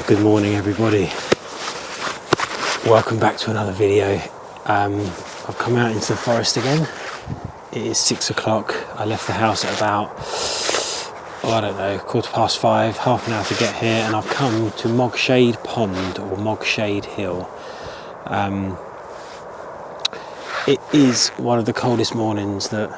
Good morning everybody, welcome back to another video. I've come out into the forest again. It is 6 o'clock. I left the house at about, I don't know, 5:15, half an hour to get here, and I've come to Mogshade Pond or Mogshade Hill. It is one of the coldest mornings that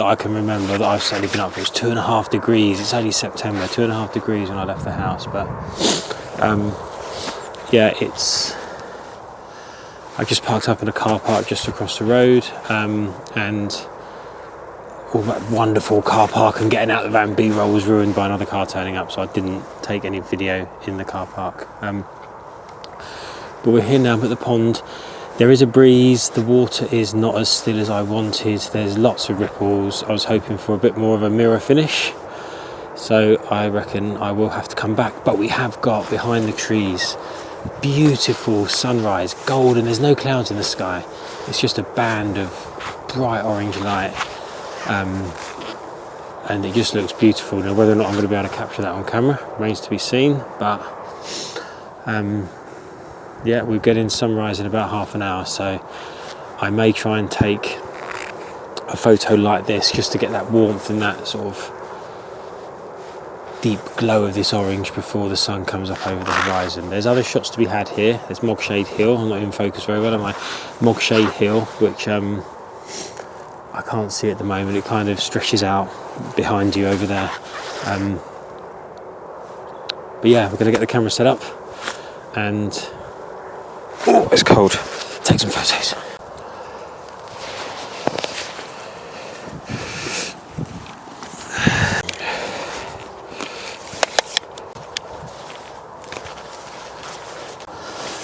I can remember that I've certainly been up for. It's 2.5 degrees. It's only September, 2.5 degrees when I left the house. But yeah, I just parked up in a car park just across the road, and all that wonderful car park and getting out of the van B-roll was ruined by another car turning up, so I didn't take any video in the car park. But we're here now at the pond. There is a breeze, the water is not as still as I wanted, there's lots of ripples. I was hoping for a bit more of a mirror finish, so I reckon I will have to come back. But we have got behind the trees beautiful sunrise, golden, there's no clouds in the sky, it's just a band of bright orange light, and it just looks beautiful. Now whether or not I'm going to be able to capture that on camera remains to be seen, but yeah, we're getting sunrise in about half an hour, so I may try and take a photo like this just to get that warmth and that sort of deep glow of this orange before the sun comes up over the horizon. There's other shots to be had here. There's Mogshade Hill. I'm not in focus very well, am I? Mogshade Hill, which I can't see at the moment. It kind of stretches out behind you over there. But yeah, we're going to get the camera set up and... oh, it's cold. Take some photos.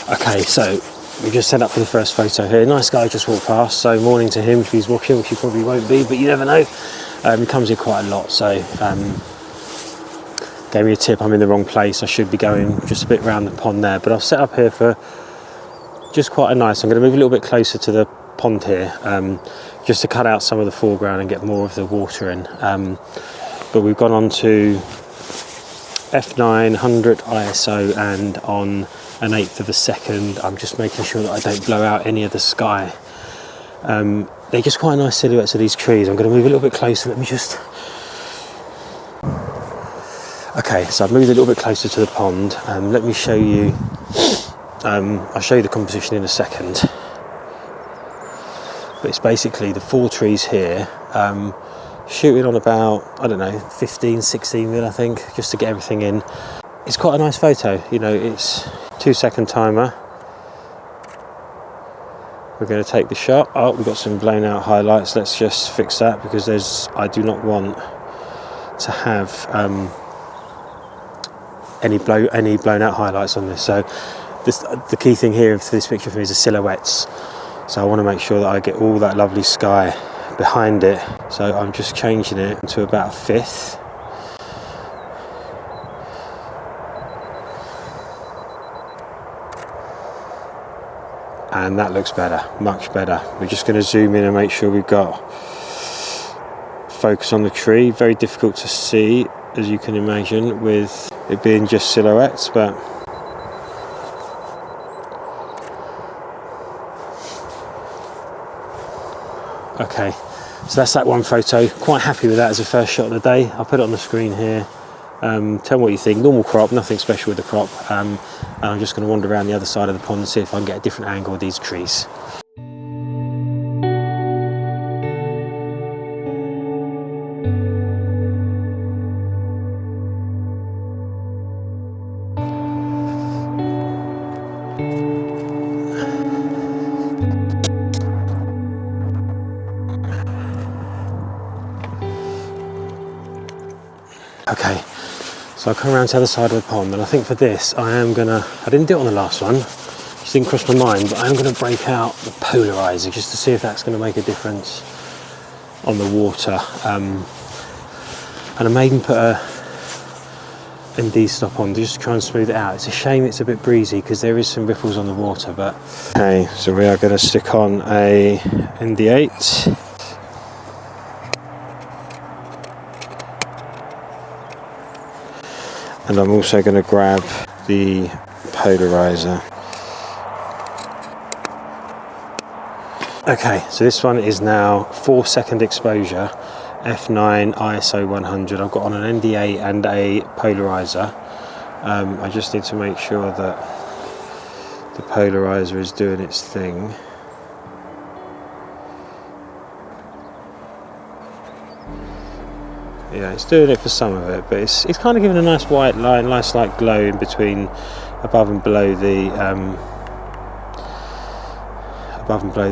Okay, so we just set up for the first photo here. Nice guy just walked past, so morning to him if he's watching, which he probably won't be, but you never know. He comes here quite a lot, so gave me a tip. I'm in the wrong place. I should be going just a bit round the pond there, but I've set up here for just quite a nice. I'm going to move a little bit closer to the pond here, just to cut out some of the foreground and get more of the water in. But we've gone on to f900 ISO and on 1/8 of a second. I'm just making sure that I don't blow out any of the sky. They're just quite nice silhouettes of these trees. I'm going to move a little bit closer. Let me just... okay, so I've moved a little bit closer to the pond. Let me show you. I'll show you the composition in a second, but it's basically the 4 trees here, shooting on about, I don't know, 15-16 mil I think, just to get everything in. It's quite a nice photo, you know. It's 2-second timer. We're going to take the shot. Oh, we've got some blown out highlights. Let's just fix that, because I do not want to have any blown out highlights on this. So the key thing here for this picture for me is the silhouettes, so I want to make sure that I get all that lovely sky behind it. So I'm just changing it to about 1/5, and that looks better, much better. We're just going to zoom in and make sure we've got focus on the tree. Very difficult to see, as you can imagine, with it being just silhouettes, but okay, so that's that one photo. Quite happy with that as a first shot of the day. I'll put it on the screen here. Tell me what you think. Normal crop, nothing special with the crop. And I'm just going to wander around the other side of the pond and see if I can get a different angle of these trees. Okay, so I come around to the other side of the pond, and I think for this I didn't do it on the last one, just didn't cross my mind, but I'm going to break out the polarizer just to see if that's going to make a difference on the water. And I may even put a ND stop on just to try and smooth it out. It's a shame it's a bit breezy because there is some ripples on the water, but... okay, so we are going to stick on a ND8. And I'm also going to grab the polarizer. Okay, so this one is now 4-second exposure, f9 ISO 100. I've got on an ND8 and a polarizer. I just need to make sure that the polarizer is doing its thing. Yeah, it's doing it for some of it, but it's kind of giving a nice white line, nice light glow in between above and below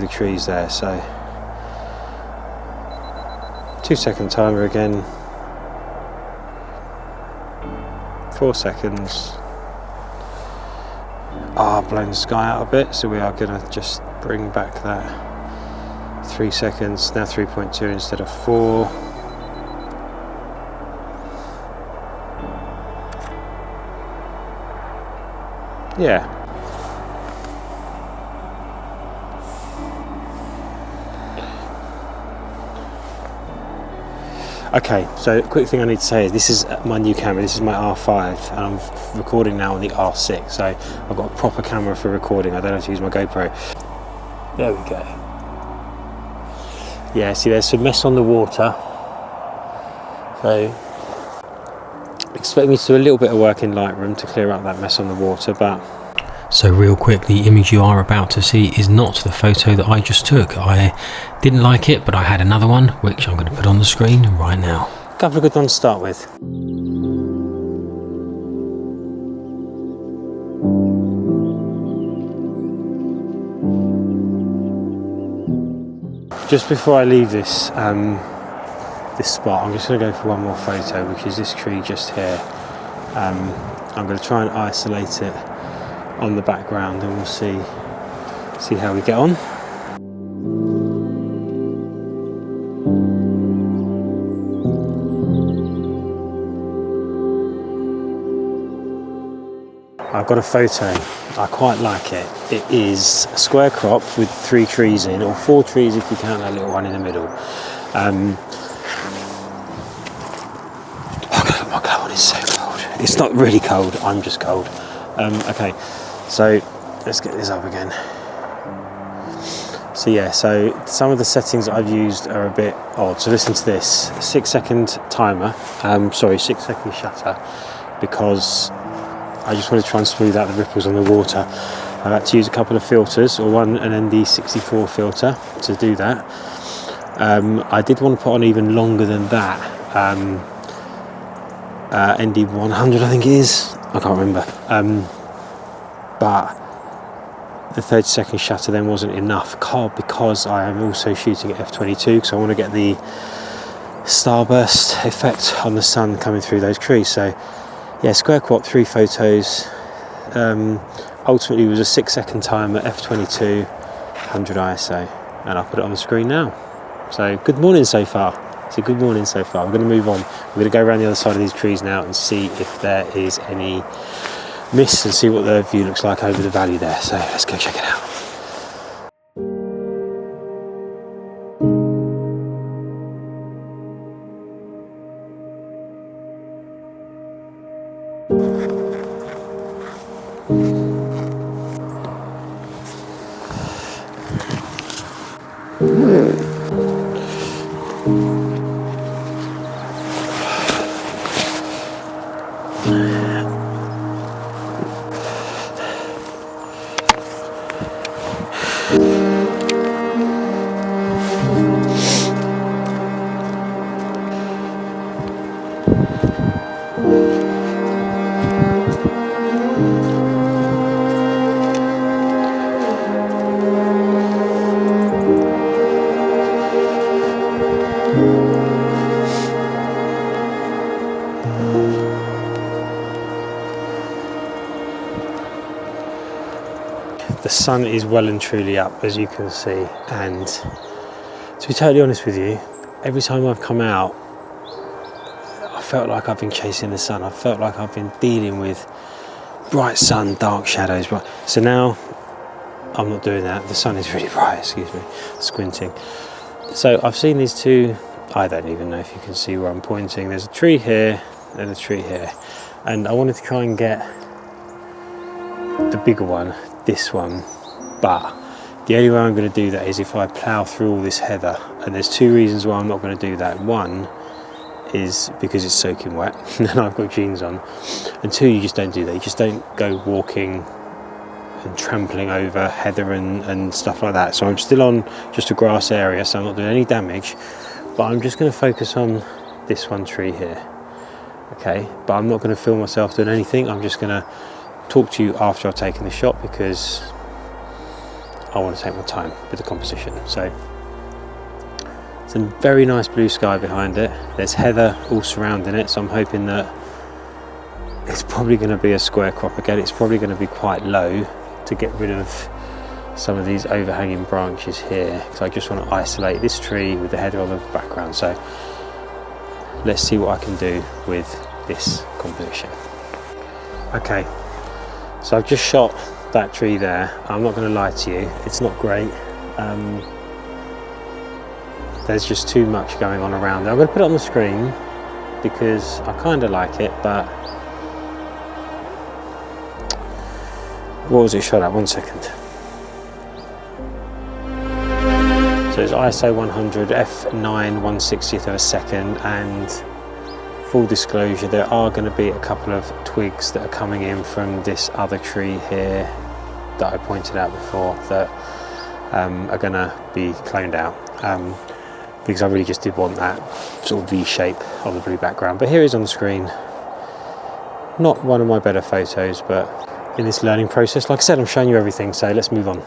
the trees there. So 2-second timer again, 4 seconds. Blown the sky out a bit, so we are going to just bring back that 3 seconds, now 3.2 instead of 4. Yeah. Okay, so quick thing I need to say is this is my new camera. This is my R5 and I'm recording now on the R6, so I've got a proper camera for recording. I don't have to use my GoPro. There we go. Yeah, see there's some mess on the water, so expect me to do a little bit of work in Lightroom to clear up that mess on the water. But so real quick, the image you are about to see is not the photo that I just took. I didn't like it, but I had another one, which I'm going to put on the screen right now. A couple of good ones to start with. Just before I leave this this spot, I'm just going to go for one more photo, which is this tree just here. I'm going to try and isolate it on the background, and we'll see how we get on. I've got a photo. I quite like it. It is a square crop with 3 trees in, or 4 trees if you count that little one in the middle. My glove on is so cold. It's not really cold, I'm just cold. Okay, so let's get this up again. So yeah, so some of the settings I've used are a bit odd. So listen to this: 6-second timer. 6-second shutter, because I just want to try and smooth out the ripples on the water. I've had to use a couple of filters, or an ND64 filter to do that. I did want to put on even longer than that. ND100 I think it is. I can't remember. But the 30-second shutter then wasn't enough, because I am also shooting at f22, because I want to get the starburst effect on the sun coming through those trees. So yeah, square crop, 3 photos. Ultimately it was a 6-second timer, f22, 100 ISO, and I'll put it on the screen now. So good morning so far. It's a good morning so far. We're going to move on. We're going to go around the other side of these trees now and see if there is any mist, and see what the view looks like over the valley there. So let's go check it out. The sun is well and truly up, as you can see, and to be totally honest with you, every time I've come out I felt like I've been chasing the sun. I felt like I've been dealing with bright sun, dark shadows. So now I'm not doing that. The sun is really bright, excuse me, squinting. So I've seen these two, I don't even know if you can see where I'm pointing. There's a tree here and a tree here. And I wanted to try and get the bigger one, this one, but the only way I'm going to do that is if I plough through all this heather. And there's two reasons why I'm not going to do that. One is because it's soaking wet and I've got jeans on, and two, you just don't do that. You just don't go walking and trampling over heather and stuff like that. So I'm still on just a grass area, so I'm not doing any damage, but I'm just going to focus on this one tree here. Okay, but I'm not going to film myself doing anything. I'm just going to talk to you after I've taken the shot, because I want to take my time with the composition. So some very nice blue sky behind it. There's heather all surrounding it, so I'm hoping that it's probably going to be a square crop again. It's probably going to be quite low to get rid of some of these overhanging branches here, because I just want to isolate this tree with the heather on the background. So let's see what I can do with this composition. Okay, so I've just shot that tree there. I'm not going to lie to you, it's not great. There's just too much going on around there. I'm going to put it on the screen because I kind of like it, but what was it shot at? 1 second. So it's ISO 100, f9 1/60th of a second, and full disclosure, there are going to be a couple of twigs that are coming in from this other tree here that I pointed out before that are going to be cloned out, because I really just did want that sort of V shape on the blue background. But here it is on the screen. Not one of my better photos, but in this learning process, like I said, I'm showing you everything, so let's move on.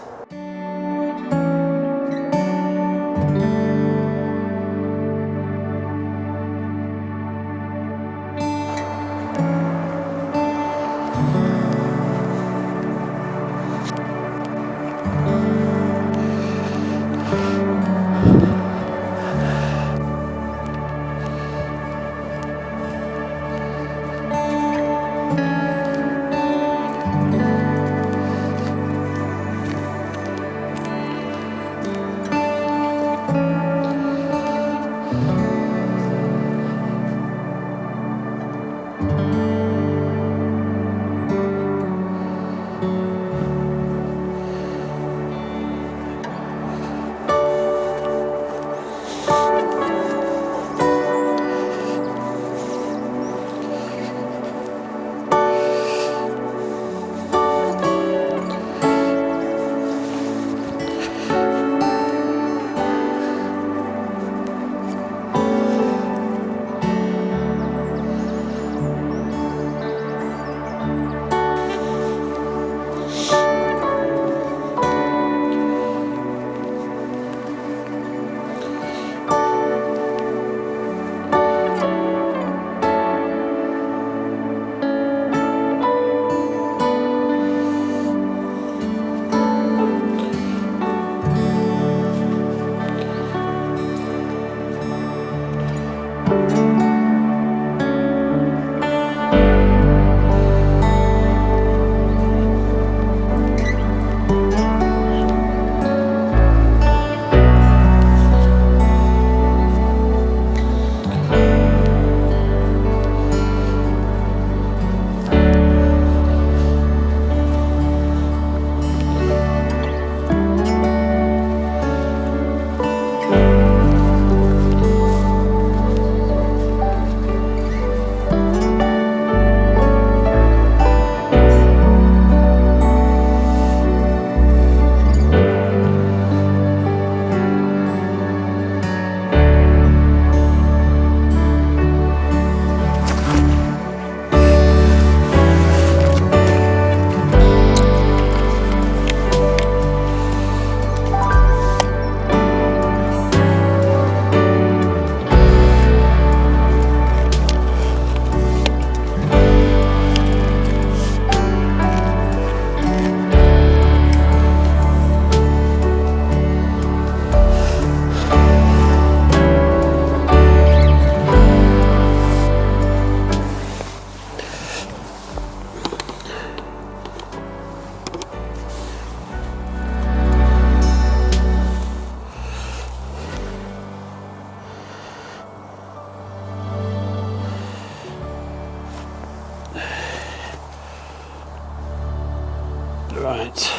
Right.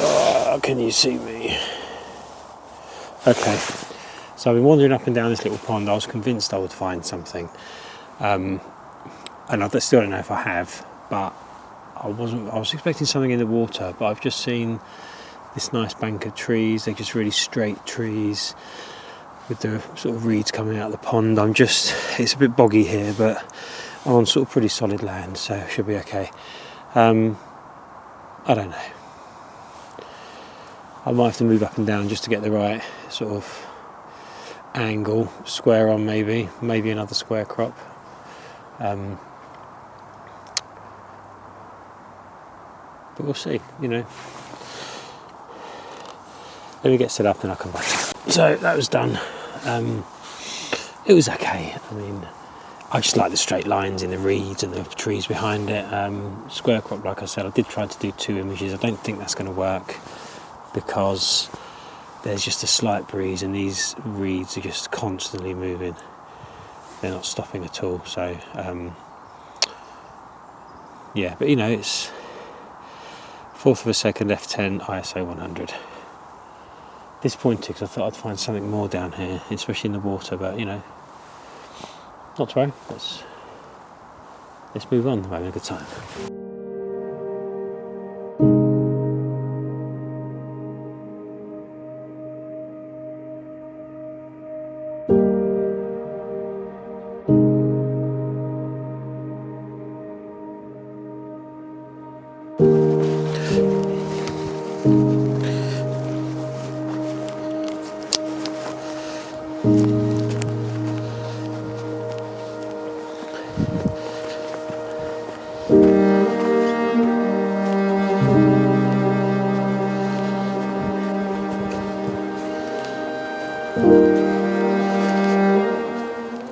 Oh, can you see me? Okay. So I've been wandering up and down this little pond. I was convinced I would find something. And I still don't know if I have, but I was expecting something in the water, but I've just seen this nice bank of trees. They're just really straight trees with the sort of reeds coming out of the pond. It's a bit boggy here, but I'm on sort of pretty solid land, so it should be okay. I don't know. I might have to move up and down just to get the right sort of angle. Square on maybe another square crop. But we'll see, you know. Let me get set up and I'll come back. So that was done. It was okay. I mean, I just like the straight lines in the reeds and the trees behind it. Square crop, like I said, I did try to do 2 images. I don't think that's going to work because there's just a slight breeze and these reeds are just constantly moving. They're not stopping at all. So, yeah, but you know, it's 1/4 of a second f10 ISO 100. Disappointed because I thought I'd find something more down here, especially in the water, but you know, not to worry. Let's move on. We're having a good time.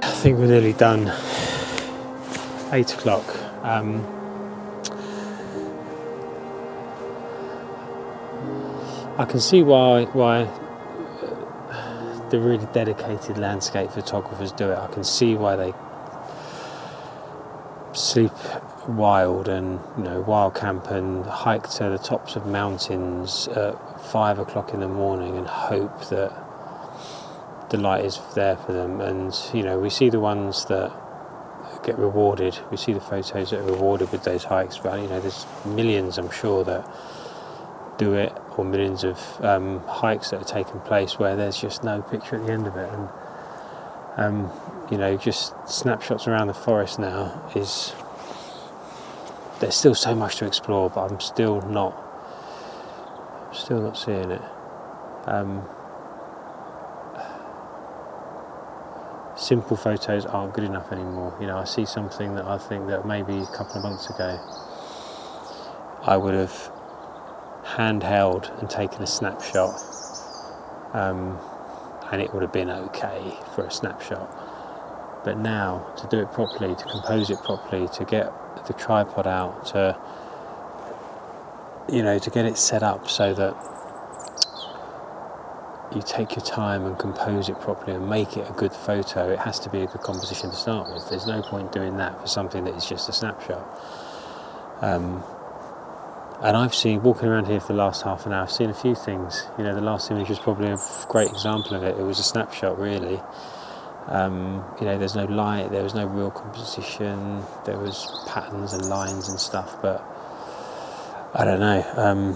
I think we're nearly done. 8 o'clock. I can see why the really dedicated landscape photographers do it. I can see why they sleep wild and, you know, wild camp and hike to the tops of mountains at 5 o'clock in the morning and hope that the light is there for them. And you know, we see the ones that get rewarded, we see the photos that are rewarded with those hikes, but you know, there's millions, I'm sure, that do it, or millions of hikes that are taking place where there's just no picture at the end of it. And you know, just snapshots around the forest now there's still so much to explore, but I'm still not seeing it. Simple photos aren't good enough anymore. You know, I see something that I think that maybe a couple of months ago I would have handheld and taken a snapshot, and it would have been okay for a snapshot. But now, to do it properly, to compose it properly, to get the tripod out, to get it set up so that you take your time and compose it properly and make it a good photo, it has to be a good composition to start with. There's no point doing that for something that is just a snapshot. And I've seen, walking around here for the last half an hour, I've seen a few things. You know, the last image was probably a great example of it. It was a snapshot, really. You know, there's no light, there was no real composition, there was patterns and lines and stuff, but I don't know.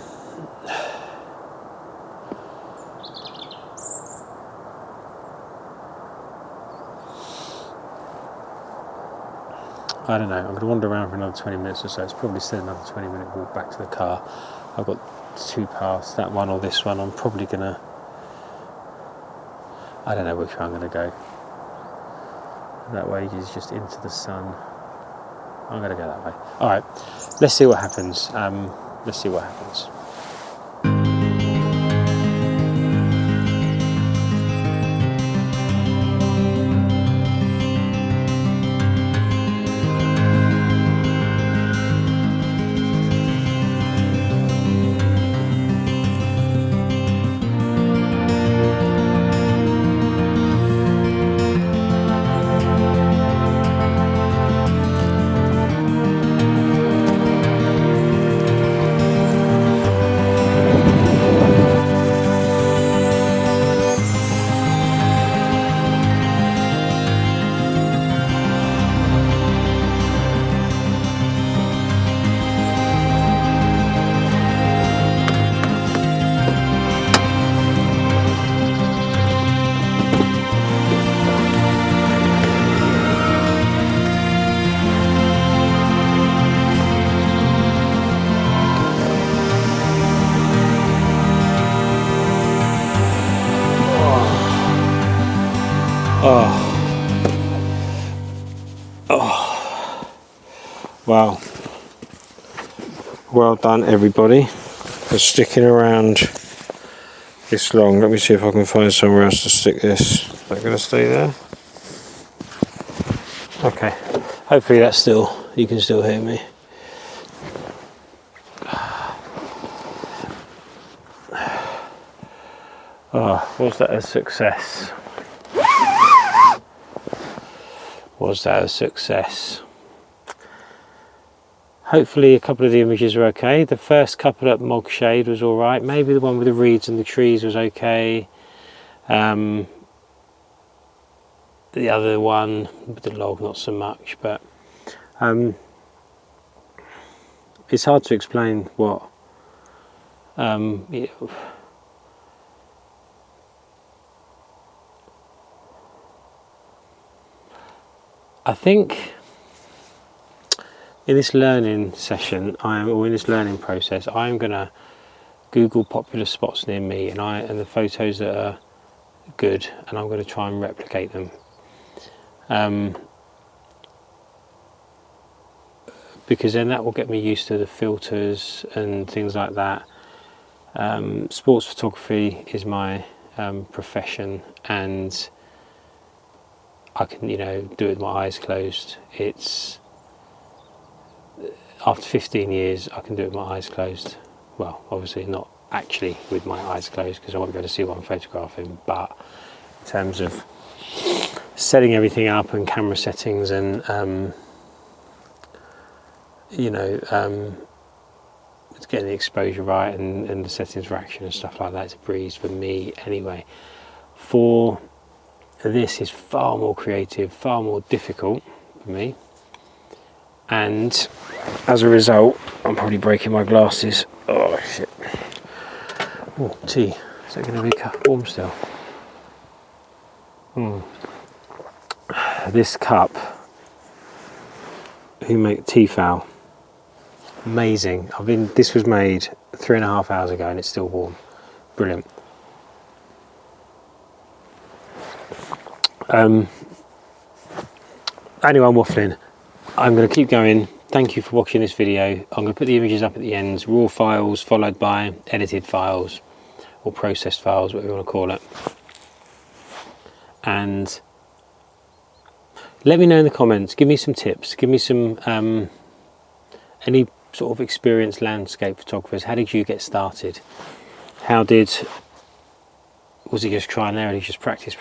I don't know, I'm going to wander around for another 20 minutes or so. It's probably still another 20-minute walk back to the car. I've got 2 paths, that one or this one. I'm probably going to... I don't know which way I'm going to go. That way is just into the sun. I'm going to go that way. Alright, let's see what happens. Well, well done everybody for sticking around this long. Let me see if I can find somewhere else to stick this. Is that going to stay there? Okay, hopefully that's still, you can still hear me. Oh, was that a success? Was that a success? Hopefully a couple of the images are okay. The first couple at Mog Shade was alright. Maybe the one with the reeds and the trees was okay. The other one with the log not so much, but it's hard to explain what I think in this learning session, or in this learning process, I'm gonna Google popular spots near me, and the photos that are good, and I'm gonna try and replicate them. Because then that will get me used to the filters and things like that. Sports photography is my profession, and I can, do it with my eyes closed. It's after 15 years, I can do it with my eyes closed. Well, obviously not actually with my eyes closed because I won't be able to see what I'm photographing, but in terms of setting everything up and camera settings and it's getting the exposure right and the settings for action and stuff like that, it's a breeze for me anyway. For this is far more creative, far more difficult for me, and as a result I'm probably breaking my glasses. Oh shit. Oh, tea. Is that going to be warm still? This cup, who make Tefal, amazing. This was made 3.5 hours ago and it's still warm. Brilliant. Anyway, I'm waffling. I'm going to keep going. Thank you for watching this video. I'm going to put the images up at the ends, raw files followed by edited files or processed files, whatever you want to call it. And let me know in the comments, give me some tips, give me some any sort of experienced landscape photographers. How did you get started? Was it just try and error? Did you just practice?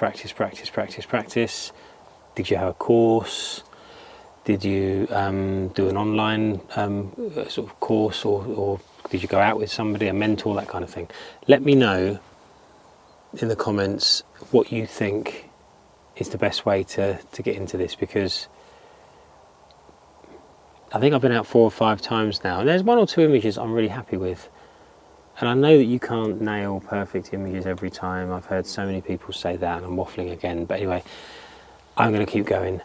Did you have a course? Did you do an online sort of course, or did you go out with somebody, a mentor, that kind of thing? Let me know in the comments what you think is the best way to get into this, because I think I've been out 4 or 5 times now, and there's 1 or 2 images I'm really happy with. And I know that you can't nail perfect images every time. I've heard so many people say that, and I'm waffling again. But anyway, I'm going to keep going.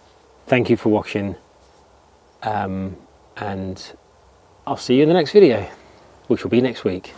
Thank you for watching. And I'll see you in the next video, which will be next week.